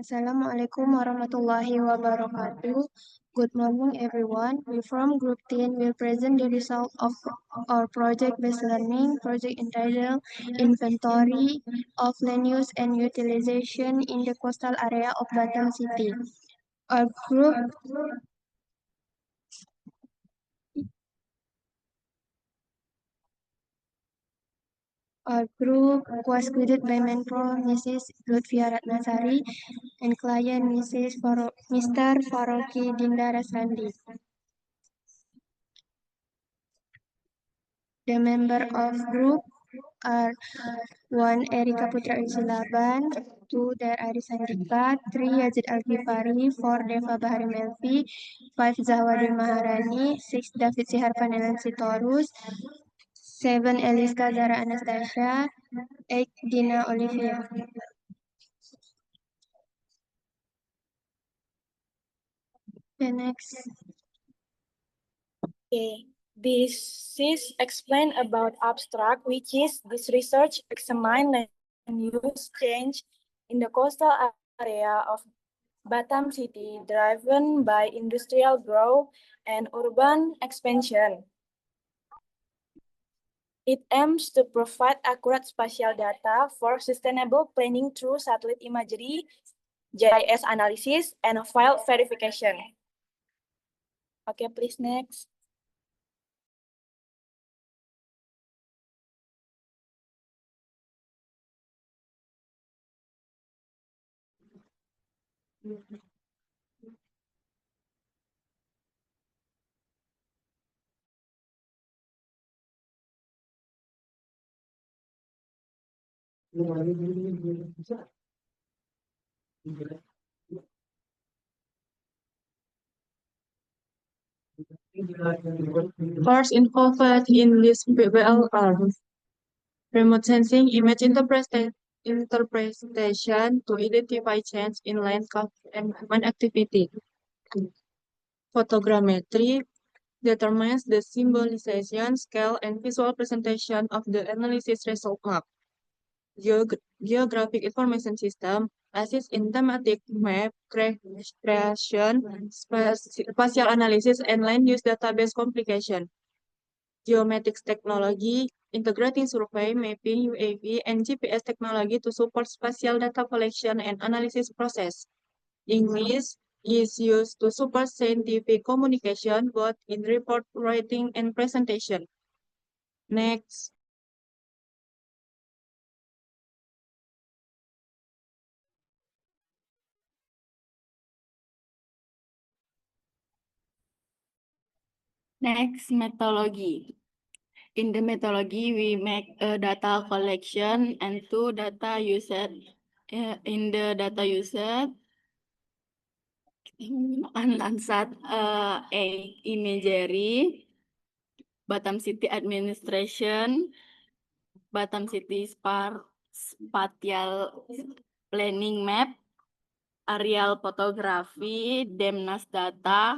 Assalamualaikum warahmatullahi wabarakatuh. Good morning, everyone. We from Group 10 will present the result of our project-based learning, project entitled Inventory of Land Use and Utilization in the Coastal Area of Batam City. Our group was guided by mentor Mrs. Lutfia Ratnasari and client Mr. Faroki Dinda Rasrandi. The member of group are 1. Erika Putra Usilaban, 2. Dar Aris Sandika, 3. Yazid Al-Ghifari, 4. Deva Bahari Melvi, 5. Zahwadin Maharani, 6. David Siharpan Elan Sitorus, 7. Eliska Zara Anastasia, 8. Dina Olivia. The next. Okay, this is explained about abstract, which is this research examine land use change in the coastal area of Batam City, driven by industrial growth and urban expansion. It aims to provide accurate spatial data for sustainable planning through satellite imagery, GIS analysis, and file verification. Okay, please next. Parts involved in this PBL are remote sensing, image interpretation to identify change in landscape and human activity. Photogrammetry determines the symbolization, scale, and visual presentation of the analysis result map. Geographic information system assists in thematic map creation, spatial analysis, and land use database complication. Geomatics technology, integrating survey, mapping, UAV, and GPS technology to support spatial data collection and analysis process. English is used to support scientific communication, both in report writing and presentation. Next. Next, methodology. In the methodology, we make a data collection and two data usage. In the data usage, Landsat imagery, Batam City administration, Batam City spatial planning map, aerial photography, Demnas data.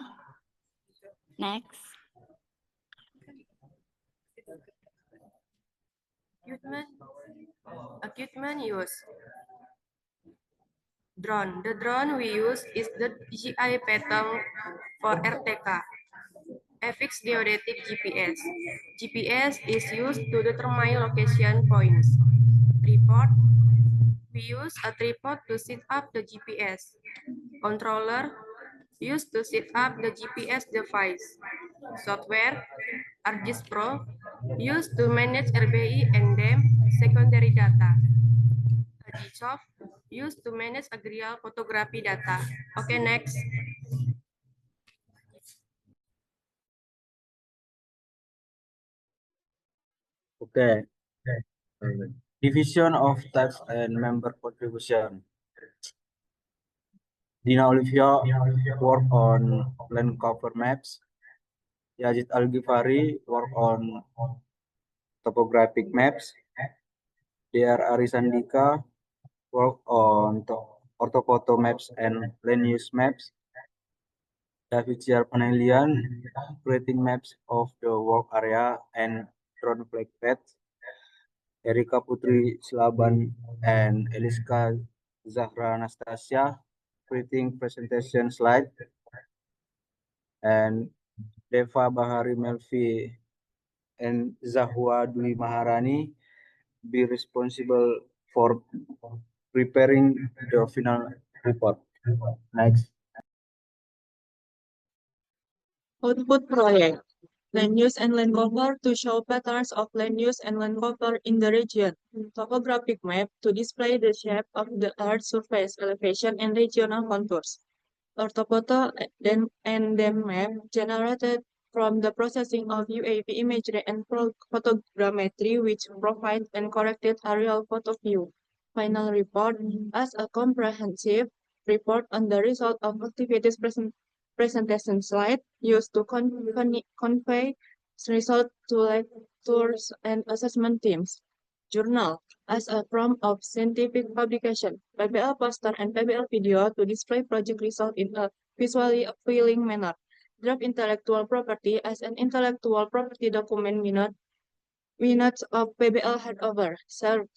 Next. Equipment use. Drone. The drone we use is the DJI Phantom for RTK. FX geodetic GPS. GPS is used to determine location points. Tripod. We use a tripod to set up the GPS. Controller used to set up the GPS device. Software ArcGIS Pro used to manage RBI and DEM secondary data. G-Shop used to manage aerial photography data. Okay, next. Okay. Division of tax and member contribution. Dina Olivia work on land cover maps. Yazid Al-Ghifari work on topographic maps. Dr. Arisandika work on orthophoto maps and land use maps. David Panelian creating maps of the work area and drone flag pads. Erika Putri Silaban and Eliska Zahra Anastasia creating presentation slide, and Deva Bahari Melvi and Zahwa Dwi Maharani be responsible for preparing the final report. Next. Output project. Land use and land cover to show patterns of land use and land cover in the region. Topographic map to display the shape of the earth surface, elevation, and regional contours. Orthophoto and then map generated from the processing of UAV imagery and photogrammetry, which provide and corrected aerial photo view. Final report as a comprehensive report on the result of activities presentation slide used to convey result to lectures and assessment teams. Journal as a form of scientific publication, PBL poster and PBL video to display project result in a visually appealing manner. Draft intellectual property as an intellectual property document minutes of PBL handover. Serve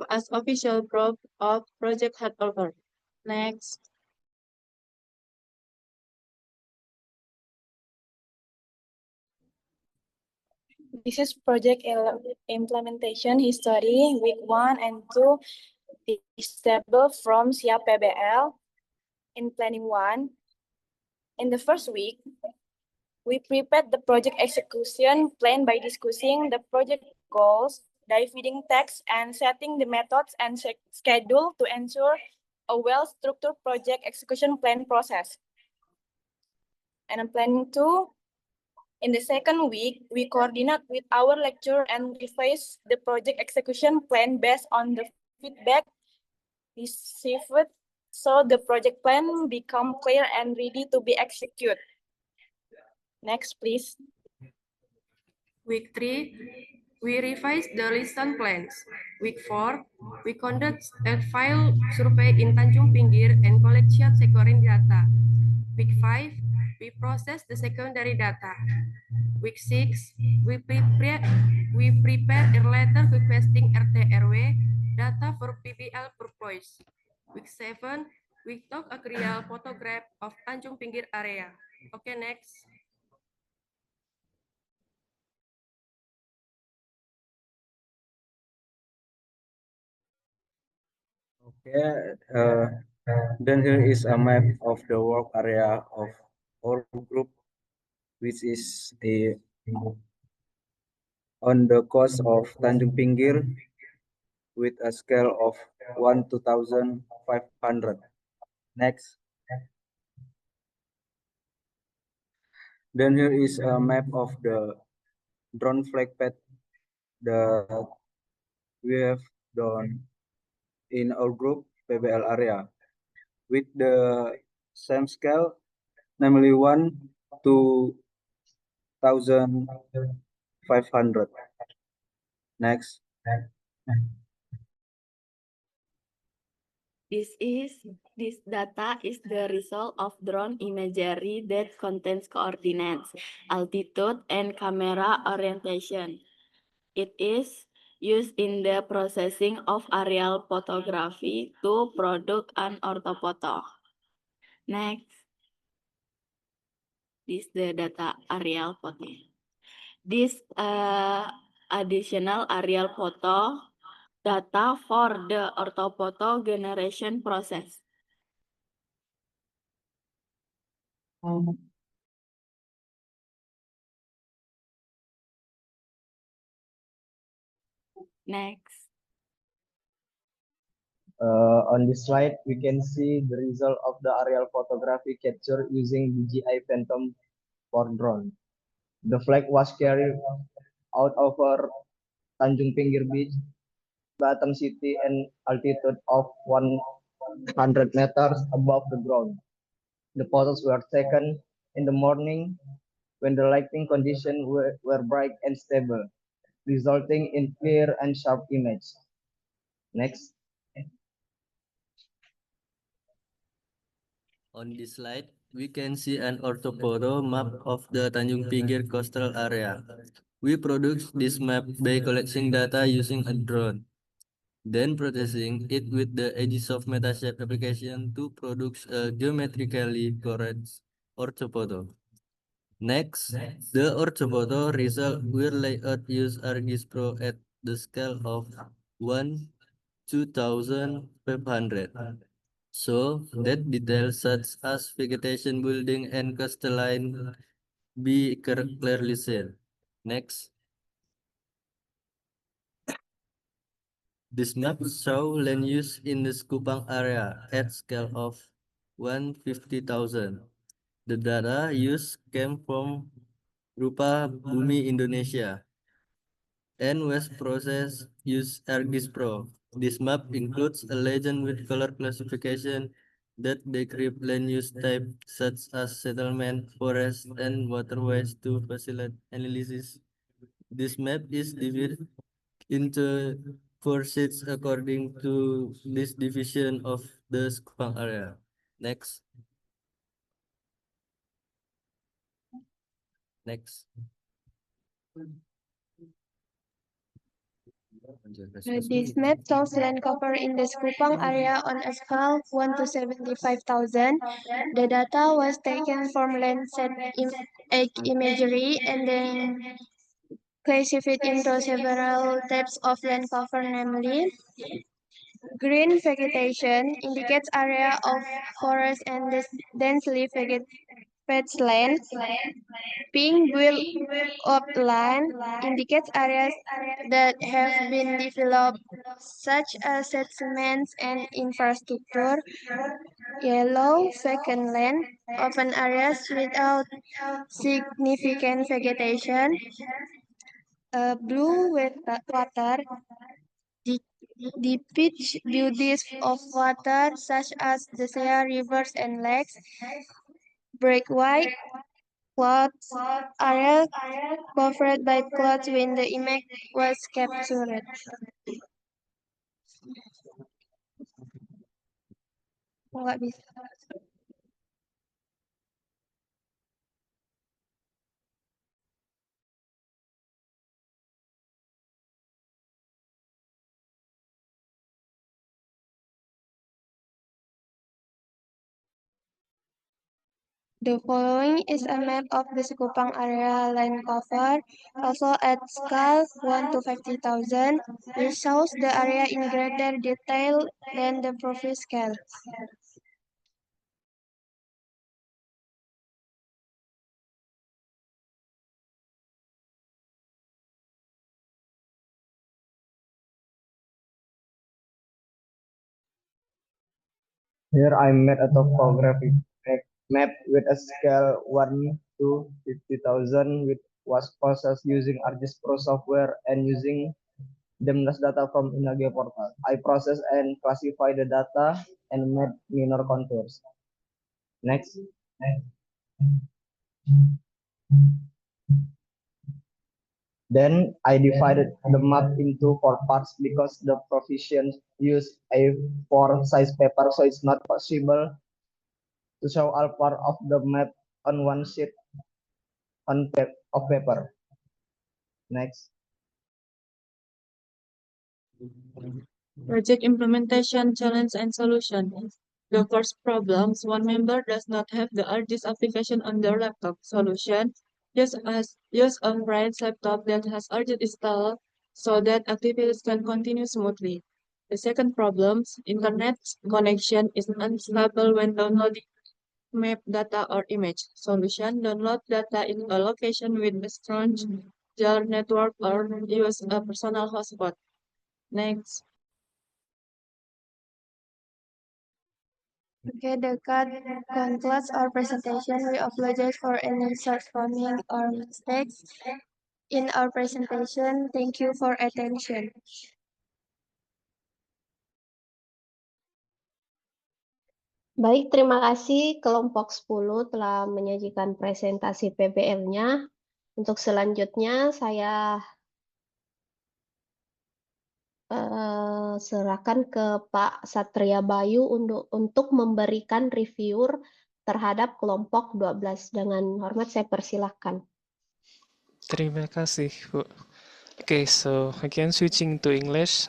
as official proof of project handover. Next. This is project implementation history, week 1 and 2, this table from Siap PBL in planning 1. In the first week, we prepared the project execution plan by discussing the project goals, dividing text, and setting the methods and schedule to ensure a well-structured project execution plan process. And in planning 2, in the second week, we coordinate with our lecturer and revise the project execution plan based on the feedback received, so the project plan become clear and ready to be executed. Next, please. Week 3, we revise the lesson plans. Week 4, we conduct a file survey in Tanjung Pinggir and collect secondary data. Week 5, we process the secondary data. Week 6, we prepare a letter requesting RT/RW data for PBL purpose. Week 7, we took a real photograph of Tanjung Pinggir area. Okay, next. Okay, then here is a map of the work area of our group, which is on the coast of Tanjung Pinggir with a scale of 1 to 2,500. Next. Then here is a map of the drone flight path that we have done in our group PBL area with the same scale, namely 1 to 1,500. Next. This data is the result of drone imagery that contains coordinates, altitude, and camera orientation. It is used in the processing of aerial photography to produce an orthophoto. Next. This is the data aerial photo. This additional aerial photo data for the orthophoto generation process. Next. On this slide, we can see the result of the aerial photography captured using DJI Phantom 4 drone. The flag was carried out over Tanjung Pinggir Beach, Batam City, and altitude of 100 meters above the ground. The photos were taken in the morning when the lighting conditions were bright and stable, resulting in clear and sharp image. Next. On this slide, we can see an orthophoto map of the Tanjung Pinggir coastal area. We produce this map by collecting data using a drone. then processing it with the edges of Metashape application to produce a geometrically correct orthophoto. Next, the orthophoto result will layout use ArcGIS Pro at the scale of 1:2500. So that details such as vegetation, building, and coastline be clearly seen. Next. This map shows land use in the Skupang area at scale of 150,000. The data used came from Rupa Bumi Indonesia and was processed used ArcGIS Pro. This map includes a legend with color classification that describe land use type such as settlement, forest, and waterways to facilitate analysis. This map is divided into 4 sheets according to this division of the Skupang area. Next. Next. This map shows land cover in the Skupang area on a scale 1 to 75,000. The data was taken from Landsat imagery and then classified into several types of land cover, namely green vegetation indicates area of forest and densely vegetated land. Pink built-up land indicates areas that have been developed, such as settlements and infrastructure. Yellow vacant land, open areas without significant vegetation. Blue water, the pitch beauties of water, such as the sea, rivers, and lakes. Brick white clouds, area covered by clouds when the image was captured. Nggak bisa. The following is a map of the Skupang area land cover, also at scale 1 to 50,000, which shows the area in greater detail than the previous scale. Here I made a topographic map with a scale 1 to 50,000, which was processed using ArcGIS Pro software and using DEMNAS data from Inage portal. I processed and classified the data and made minor contours. Next. Then I divided the map into 4 parts because the provisions use A4 size paper, so it's not possible to show all part of the map on one sheet of paper. Next. Project implementation challenge and solution. The first problem, one member does not have the ArcGIS application on their laptop. Solution, use a friend's laptop that has ArcGIS installed so that activities can continue smoothly. The second problem, internet connection is unstable when downloading map data or image. Solution, download data in a location with a strong jar network or use a personal hotspot. Next. Okay, the card concludes our presentation. We apologize for any shortcomings or mistakes in our presentation. Thank you for attention. Baik, terima kasih kelompok 10 telah menyajikan presentasi PBL-nya. Untuk selanjutnya saya serahkan ke Pak Satria Bayu untuk memberikan review terhadap kelompok 12. Dengan hormat saya persilahkan. Terima kasih, Bu. Okay, so again switching to English.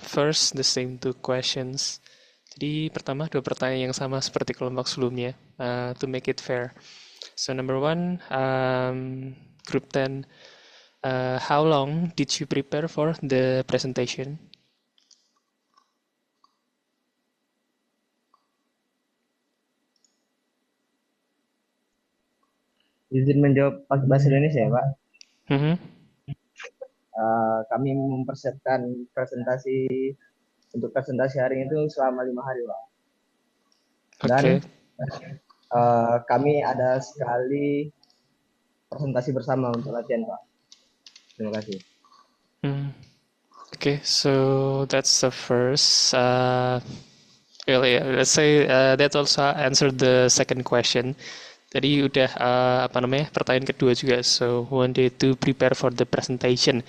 First, the same two questions. Jadi pertama dua pertanyaan yang sama seperti kelompok sebelumnya, to make it fair. So number one, group 10, how long did you prepare for the presentation? Izin menjawab pakai bahasa Indonesia ya, Pak. Mhm. Kami mempersiapkan untuk presentasi hari itu selama 5 hari, Pak. Dan Okay. kami ada sekali presentasi bersama untuk latihan, Pak. Terima kasih. Okay, so that's the first. Really, let's say that also answered the second question. Tadi udah pertanyaan kedua juga. So one day to prepare for the presentation.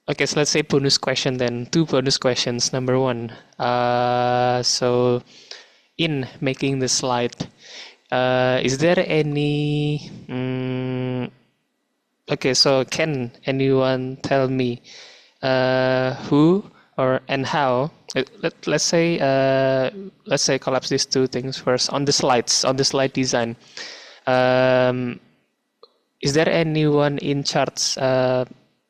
Okay, so let's say bonus question then. Two bonus questions. Number one, so in making the slide, is there any? Okay, so can anyone tell me who or and how? Let's say collapse these two things first on the slide design. Is there anyone in charge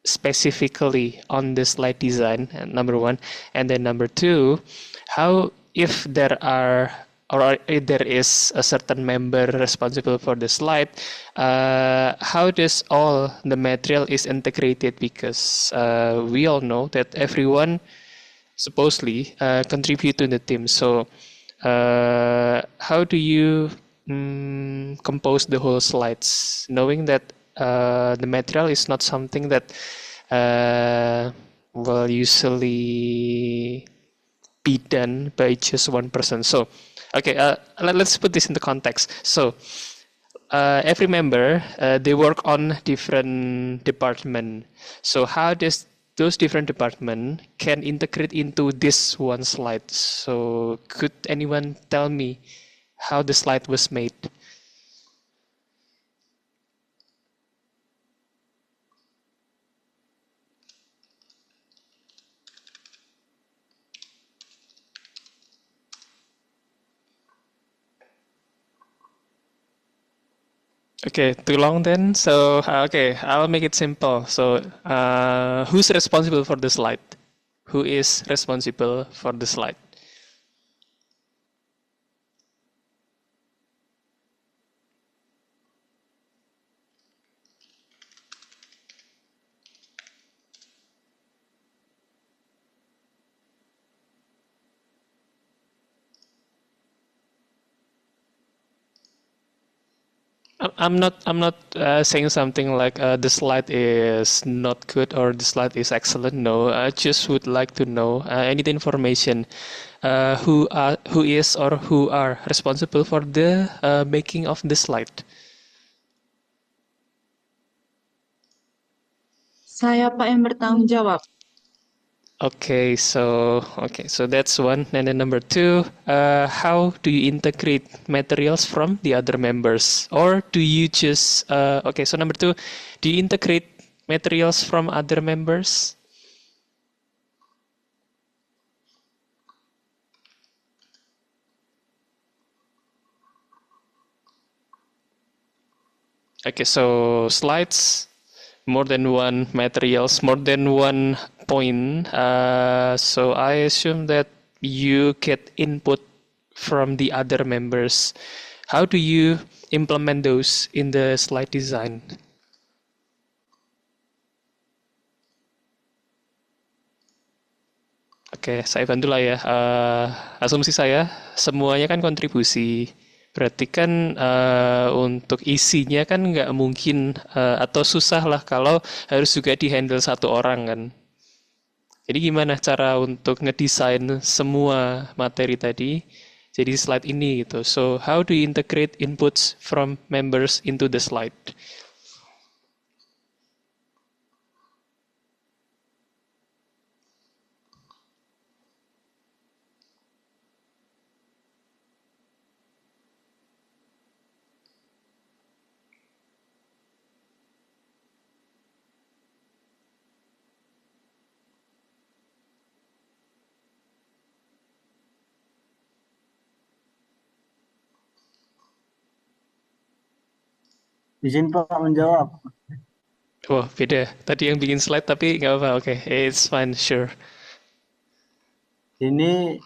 specifically on the slide design? Number one, and then number two, how if there are or if there is a certain member responsible for the slide, how does all the material is integrated? Because we all know that everyone supposedly contribute to the team. So how do you compose the whole slides, knowing that the material is not something that will usually be done by just one person. So, okay, let's put this into context. So, every member they work on different department. So, how does those different department can integrate into this one slide? So, could anyone tell me how the slide was made? Okay, too long then. So, okay, I'll make it simple. So, who's responsible for the slide? Who is responsible for the slide? I'm not saying something like the slide is not good or the slide is excellent. No, I just would like to know. I need information. Who is or who are responsible for the making of the slide? Saya Pak yang bertanggung jawab. Okay, so that's one, and then number two, how do you integrate materials from the other members, or do you just okay? So number two, do you integrate materials from other members? Okay, so slides, more than one materials, more than one point. So I assume that you get input from the other members. How do you implement those in the slide design? Oke, saya bantu lah ya. Asumsi saya semuanya kan kontribusi. Berarti kan untuk isinya kan nggak mungkin atau susah lah kalau harus juga dihandle satu orang kan. Jadi gimana cara untuk ngedesain semua materi tadi jadi slide ini gitu. So how do you integrate inputs from members into the slide? Izin Pak menjawab. Oh, beda. Tadi yang bikin slide tapi nggak apa-apa. Oke, it's fine, sure. Ini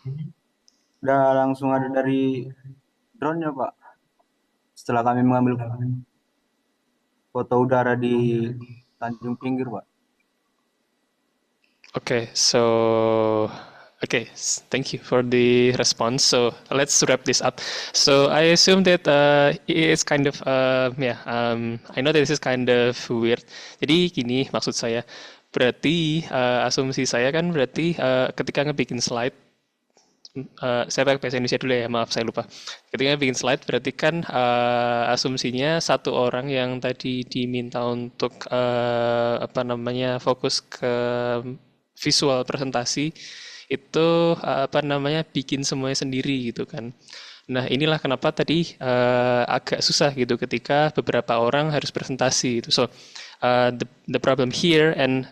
udah langsung ada dari drone-nya Pak. Setelah kami mengambil foto udara di Tanjung Pinggir Pak. Okay, thank you for the response. So let's wrap this up. So I assume that it's kind of I know that this is kind of weird. Jadi gini maksud saya, berarti asumsi saya kan berarti ketika ngebikin slide, saya pakai bahasa Indonesia dulu ya, maaf saya lupa. Ketika bikin slide berarti kan asumsinya satu orang yang tadi diminta untuk fokus ke visual presentasi itu bikin semuanya sendiri gitu kan. Nah, inilah kenapa tadi agak susah gitu ketika beberapa orang harus presentasi itu. So the problem here and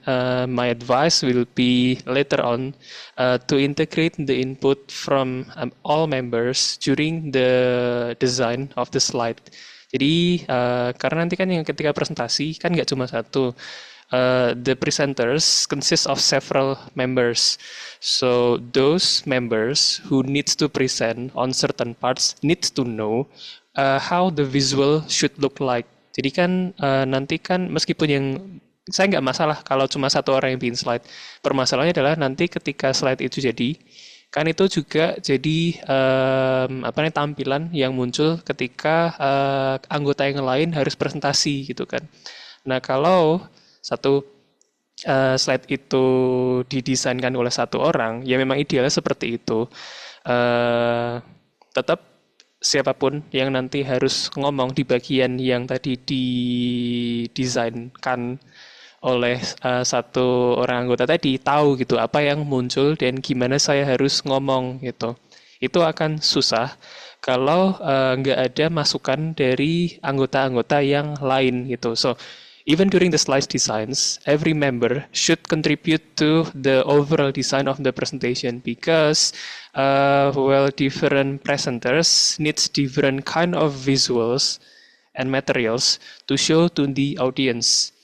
my advice will be later on to integrate the input from all members during the design of the slide. Jadi karena nanti kan yang ketika presentasi kan nggak cuma satu. The presenters consist of several members. So those members who needs to present on certain parts needs to know how the visual should look like. Jadi kan nanti kan meskipun yang saya nggak masalah kalau cuma satu orang yang bikin slide. Permasalahannya adalah nanti ketika slide itu jadi, kan itu juga jadi tampilan yang muncul ketika anggota yang lain harus presentasi gitu kan. Nah kalau satu slide itu didesainkan oleh satu orang, ya memang idealnya seperti itu. Tetap siapapun yang nanti harus ngomong di bagian yang tadi didesainkan oleh satu orang anggota tadi tahu gitu apa yang muncul dan gimana saya harus ngomong gitu. Itu akan susah kalau nggak ada masukan dari anggota-anggota yang lain gitu. So even during the slide designs, every member should contribute to the overall design of the presentation because different presenters needs different kind of visuals and materials to show to the audience.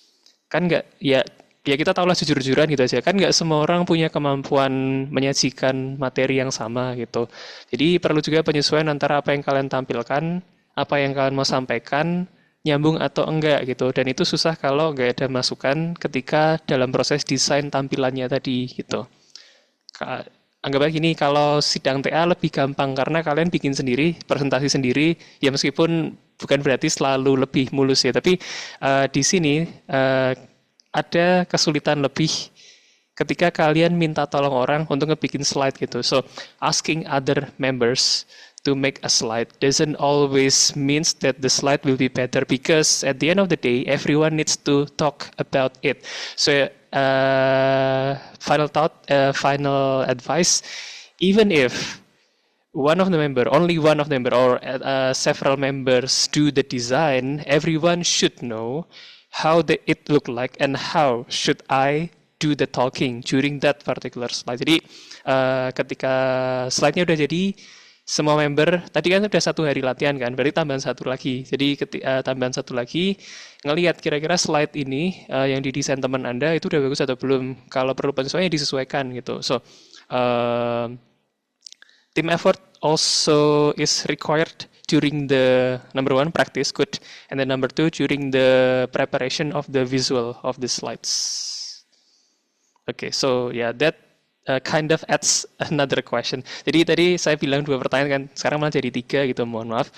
Kan nggak ya kita tahulah jujur-jujuran gitu aja kan nggak semua orang punya kemampuan menyajikan materi yang sama gitu. Jadi perlu juga penyesuaian antara apa yang kalian tampilkan, apa yang kalian mau sampaikan, nyambung atau enggak gitu dan itu susah kalau nggak ada masukan ketika dalam proses desain tampilannya tadi gitu. Anggapnya gini, kalau sidang TA lebih gampang karena kalian bikin sendiri, presentasi sendiri, ya meskipun bukan berarti selalu lebih mulus ya, tapi di sini ada kesulitan lebih ketika kalian minta tolong orang untuk ngebikin slide gitu. So asking other members to make a slide doesn't always means that the slide will be better because at the end of the day everyone needs to talk about it. So final thought, final advice, even if only one of the member or several members do the design, everyone should know how it look like and how should I do the talking during that particular slide. Jadi ketika slide-nya udah jadi, semua member, tadi kan udah 1 hari latihan kan, berarti tambahan 1 lagi. Jadi tambahan 1 lagi, ngelihat kira-kira slide ini yang didesain teman Anda itu udah bagus atau belum. Kalau perlu penyesuaian disesuaikan gitu. So, team effort also is required during the number 1 practice, good. And then number 2 during the preparation of the visual of the slides. Okay, so yeah, that kind of adds another question. Jadi tadi saya bilang 2 pertanyaan kan, sekarang malah jadi 3 gitu, mohon maaf.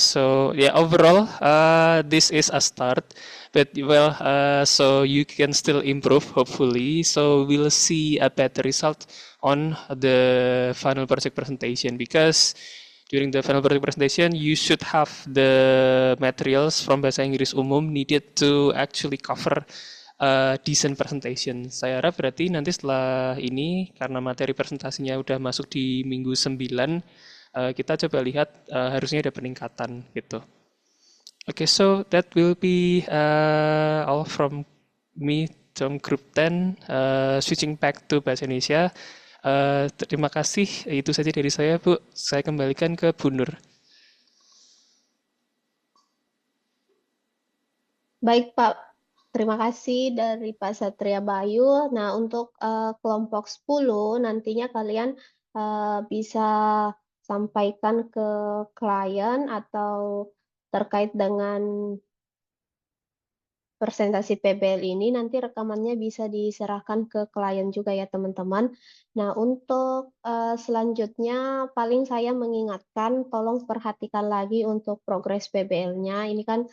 So yeah, overall this is a start, but so you can still improve hopefully. So we'll see a better result on the final project presentation because during the final project presentation you should have the materials from bahasa Inggris umum needed to actually cover decent presentation. Saya harap berarti nanti setelah ini karena materi presentasinya udah masuk di minggu 9, kita coba lihat harusnya ada peningkatan gitu. Okay, so that will be all from me from Group 10. Switching back to bahasa Indonesia. Terima kasih, itu saja dari saya, Bu. Saya kembalikan ke Bu Nur. Baik, Pak. Terima kasih dari Pak Satria Bayu. Nah, untuk kelompok 10 nantinya kalian bisa sampaikan ke klien atau terkait dengan presentasi PBL ini nanti rekamannya bisa diserahkan ke klien juga ya teman-teman. Nah untuk selanjutnya paling saya mengingatkan tolong perhatikan lagi untuk progres PBL-nya. Ini kan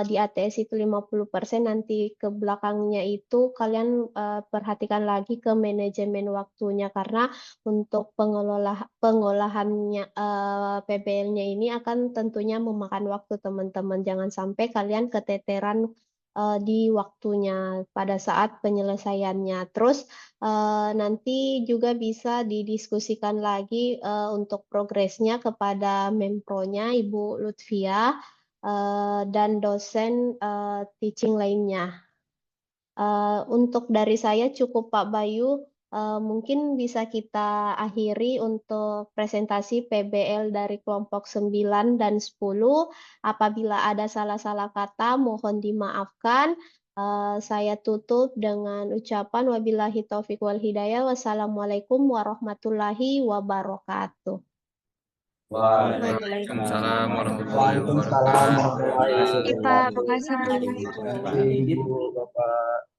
di ATS itu 50%, nanti ke belakangnya itu kalian perhatikan lagi ke manajemen waktunya karena untuk pengolahannya PBL-nya ini akan tentunya memakan waktu teman-teman. Jangan sampai kalian keteteran di waktunya pada saat penyelesaiannya. Terus nanti juga bisa didiskusikan lagi untuk progresnya kepada mempronya Ibu Lutfia dan dosen teaching lainnya. Untuk dari saya cukup Pak Bayu. Mungkin bisa kita akhiri untuk presentasi PBL dari kelompok 9 dan 10. Apabila ada salah-salah kata, mohon dimaafkan. Saya tutup dengan ucapan wabillahi taufiq wal hidayah. Wassalamualaikum warahmatullahi wabarakatuh. Waalaikumsalam warahmatullahi Waalaikumsalam wabarakatuh. warahmatullahi Terima kasih, Pak. Makasih, Bu. wabarakatuh. Ibu, Bapak.